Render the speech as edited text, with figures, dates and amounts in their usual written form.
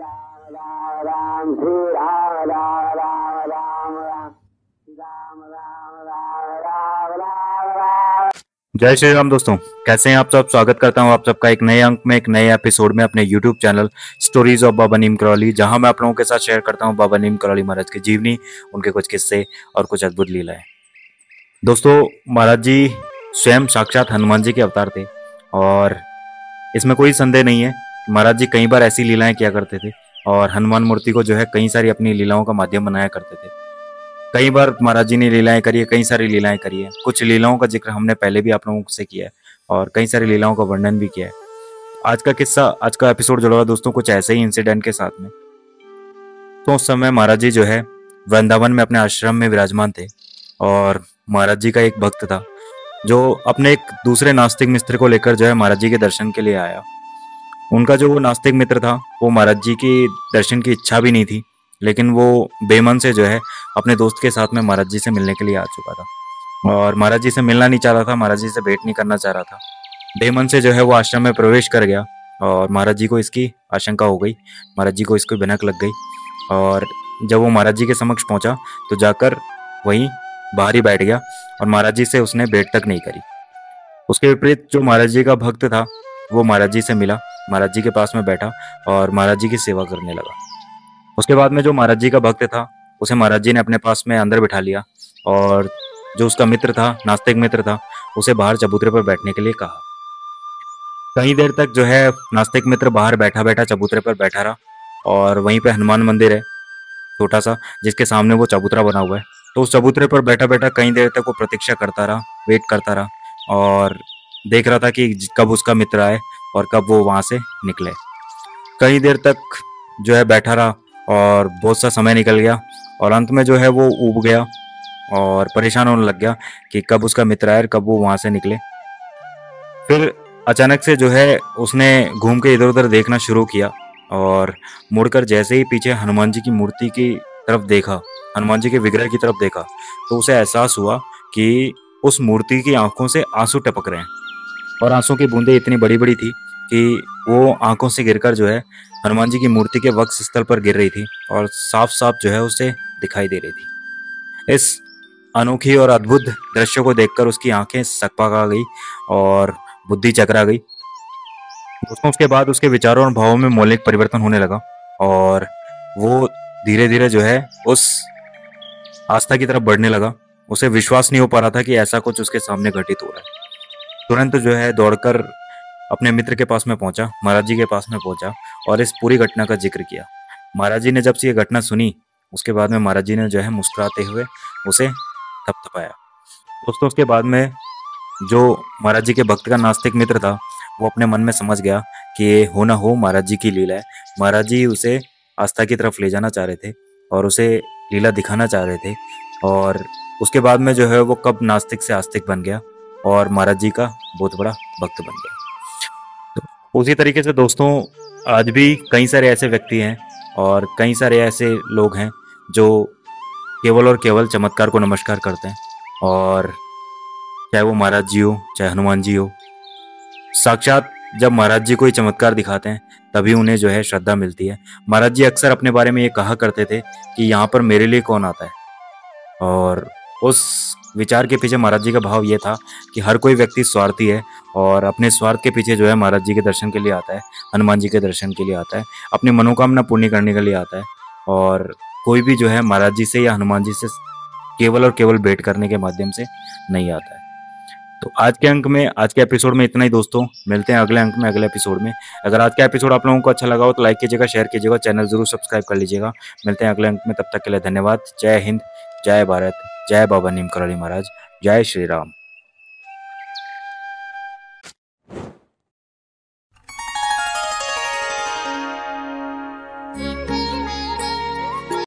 राम राम राम श्री राम राम राम राम राम श्री राम राम राम राम राम राम। जय श्री राम दोस्तों, कैसे हैं आप सब। स्वागत करता हूं आप सबका एक नए अंक में, एक नए एपिसोड में अपने YouTube चैनल स्टोरीज ऑफ बाबा नीम करौली, जहां मैं आप लोगों के साथ शेयर करता हूं बाबा नीम करौली महाराज की जीवनी, उनके कुछ किस्से और कुछ अद्भुत लीलाएं। दोस्तों, महाराज जी स्वयं साक्षात हनुमान जी के अवतार थे और इसमें कोई संदेह नहीं है। महाराज जी कई बार ऐसी लीलाएं किया करते थे और हनुमान मूर्ति को जो है कई सारी अपनी लीलाओं का माध्यम बनाया करते थे। कई बार महाराज जी ने लीलाएं करी है, कई सारी लीलाएं करी है। कुछ लीलाओं का जिक्र हमने पहले भी आप लोगों से किया है और कई सारी लीलाओं का वर्णन भी किया है। आज का किस्सा, आज का एपिसोड जुड़ा हुआ दोस्तों कुछ ऐसे ही इंसिडेंट के साथ में। तो उस समय महाराज जी जो है वृंदावन में अपने आश्रम में विराजमान थे और महाराज जी का एक भक्त था जो अपने एक दूसरे नास्तिक मित्र को लेकर जो है महाराज जी के दर्शन के लिए आया। उनका जो वो नास्तिक मित्र था वो महाराज जी की दर्शन की इच्छा भी नहीं थी, लेकिन वो बेमन से जो है अपने दोस्त के साथ में महाराज जी से मिलने के लिए आ चुका था और महाराज जी से मिलना नहीं चाह रहा था, महाराज जी से भेंट नहीं करना चाह रहा था। बेमन से जो है वो आश्रम में प्रवेश कर गया और महाराज जी को इसकी आशंका हो गई, महाराज जी को इसकी भनक लग गई और जब वो महाराज जी के समक्ष पहुंचा तो जाकर वहीं बाहर ही बैठ गया और महाराज जी से उसने भेंट तक नहीं करी। उसके विपरीत जो महाराज जी का भक्त था वो महाराज जी से मिला, महाराज जी के पास में बैठा और महाराज जी की सेवा करने लगा। उसके बाद में जो महाराज जी का भक्त था उसे महाराज जी ने अपने पास में अंदर बिठा लिया और जो उसका मित्र था, नास्तिक मित्र था, उसे बाहर चबूतरे पर बैठने के लिए कहा। कई देर तक जो है नास्तिक मित्र बाहर बैठा बैठा चबूतरे पर बैठा रहा और वहीं पे हनुमान मंदिर है छोटा सा, जिसके सामने वो चबूतरा बना हुआ है। तो उस चबूतरे पर बैठा बैठा कई देर तक वो प्रतीक्षा करता रहा, वेट करता रहा और देख रहा था कि कब उसका मित्र आए और कब वो वहां से निकले। कई देर तक जो है बैठा रहा और बहुत सा समय निकल गया और अंत में जो है वो ऊब गया और परेशान होने लग गया कि कब उसका मित्र आए, कब वो वहां से निकले। फिर अचानक से जो है उसने घूम के इधर उधर देखना शुरू किया और मुड़कर जैसे ही पीछे हनुमान जी की मूर्ति की तरफ देखा, हनुमान जी के विग्रह की तरफ देखा, तो उसे एहसास हुआ कि उस मूर्ति की आंखों से आंसू टपक रहे हैं और आंसू की बूंदें इतनी बड़ी बड़ी थी कि वो आंखों से गिरकर जो है हनुमान जी की मूर्ति के वक्ष स्थल पर गिर रही थी और साफ साफ जो है उसे दिखाई दे रही थी। इस अनोखी और अद्भुत दृश्य को देखकर उसकी आंखें सकपका गई और बुद्धि चकरा गई। दोस्तों, उसके बाद उसके विचारों और भावों में मौलिक परिवर्तन होने लगा और वो धीरे धीरे जो है उस आस्था की तरफ बढ़ने लगा। उसे विश्वास नहीं हो पा रहा था कि ऐसा कुछ उसके सामने घटित हो रहा है। तुरंत जो है दौड़कर अपने मित्र के पास में पहुंचा, महाराज जी के पास में पहुंचा और इस पूरी घटना का जिक्र किया। महाराज जी ने जब से ये घटना सुनी उसके बाद में महाराज जी ने जो है मुस्कुराते हुए उसे थपथपाया। दोस्तों, उसके बाद में जो महाराज जी के भक्त का नास्तिक मित्र था वो अपने मन में समझ गया कि ये हो ना हो महाराज जी की लीला है। महाराज जी उसे आस्था की तरफ ले जाना चाह रहे थे और उसे लीला दिखाना चाह रहे थे और उसके बाद में जो है वो कब नास्तिक से आस्तिक बन गया और महाराज जी का बहुत बड़ा भक्त बन गया। तो उसी तरीके से दोस्तों आज भी कई सारे ऐसे व्यक्ति हैं और कई सारे ऐसे लोग हैं जो केवल और केवल चमत्कार को नमस्कार करते हैं और चाहे वो महाराज जी हो चाहे हनुमान जी हो, साक्षात जब महाराज जी कोई चमत्कार दिखाते हैं तभी उन्हें जो है श्रद्धा मिलती है। महाराज जी अक्सर अपने बारे में ये कहा करते थे कि यहाँ पर मेरे लिए कौन आता है और उस विचार के पीछे महाराज जी का भाव ये था कि हर कोई व्यक्ति स्वार्थी है और अपने स्वार्थ के पीछे जो है महाराज जी के दर्शन के लिए आता है, हनुमान जी के दर्शन के लिए आता है, अपनी मनोकामना पूर्ण करने के लिए आता है और कोई भी जो है महाराज जी से या हनुमान जी से केवल और केवल भेंट करने के माध्यम से नहीं आता है। तो आज के अंक में, आज के एपिसोड में इतना ही दोस्तों। मिलते हैं अगले अंक में, अगले एपिसोड में। अगर आज का एपिसोड आप लोगों को अच्छा लगा हो तो लाइक कीजिएगा, शेयर कीजिएगा, चैनल जरूर सब्सक्राइब कर लीजिएगा। मिलते हैं अगले अंक में, तब तक के लिए धन्यवाद। जय हिंद, जय भारत, जय बाबा नीम करौली महाराज, जय श्री राम।